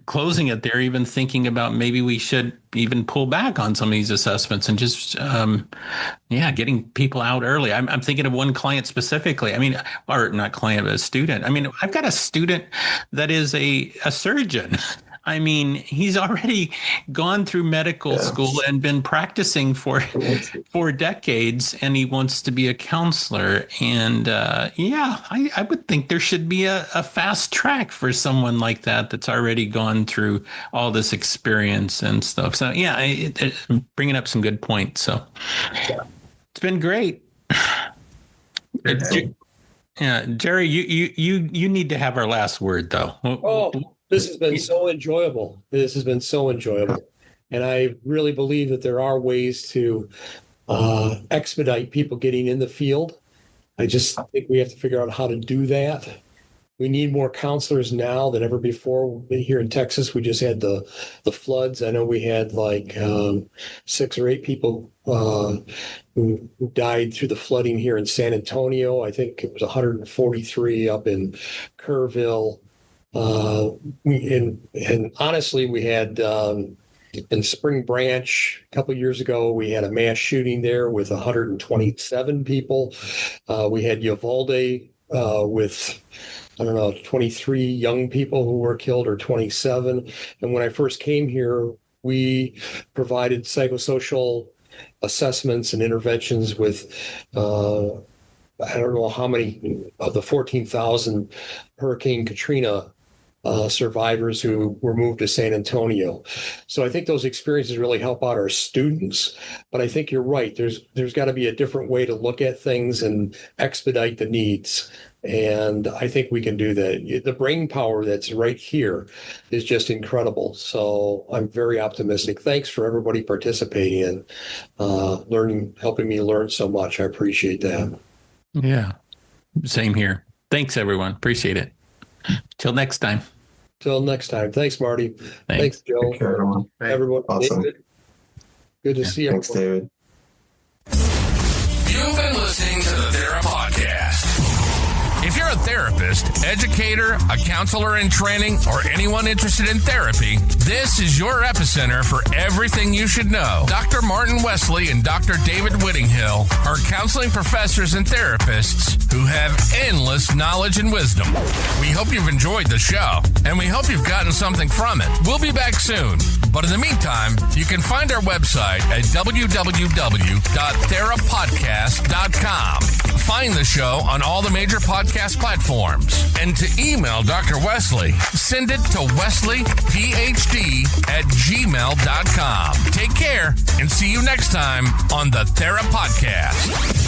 closing it there, even thinking about maybe we should even pull back on some of these assessments and just getting people out early. I'm thinking of one client specifically. Or not client, but a student. I've got a student that is a surgeon. He's already gone through medical school and been practicing for decades, and he wants to be a counselor. And I would think there should be a fast track for someone like that that's already gone through all this experience and stuff. So bringing up some good points. So it's been great. Jerry, you need to have our last word though. This has been so enjoyable. And I really believe that there are ways to expedite people getting in the field. I just think we have to figure out how to do that. We need more counselors now than ever before. Here in Texas, we just had the floods. I know we had like 6 or 8 people who died through the flooding here in San Antonio. I think it was 143 up in Kerrville. And honestly, we had in Spring Branch a couple of years ago, we had a mass shooting there with 127 people. We had Uvalde with 23 young people who were killed, or 27. And when I first came here, we provided psychosocial assessments and interventions with I don't know how many of the 14,000 Hurricane Katrina survivors who were moved to San Antonio. So I think those experiences really help out our students. But I think you're right. There's got to be a different way to look at things and expedite the needs. And I think we can do that. The brain power that's right here is just incredible. So I'm very optimistic. Thanks for everybody participating and helping me learn so much. I appreciate that. Yeah. Same here. Thanks, everyone. Appreciate it. Till next time. Till next time. Thanks, Marty. Thanks. Joe. Take care, everyone. Everyone. Awesome. David. Good to see you. Thanks, David. You've been listening to the Thera Podcast. If you're a therapist, educator, a counselor in training, or anyone interested in therapy, this is your epicenter for everything you should know. Dr. Martin Wesley and Dr. David Whittinghill are counseling professors and therapists who have endless knowledge and wisdom. We hope you've enjoyed the show, and we hope you've gotten something from it. We'll be back soon, but in the meantime, you can find our website at www.therapodcast.com. Find the show on all the major podcast platforms. And to email Dr. Wesley, send it to wesleyphd@gmail.com. Take care and see you next time on the Thera Podcast.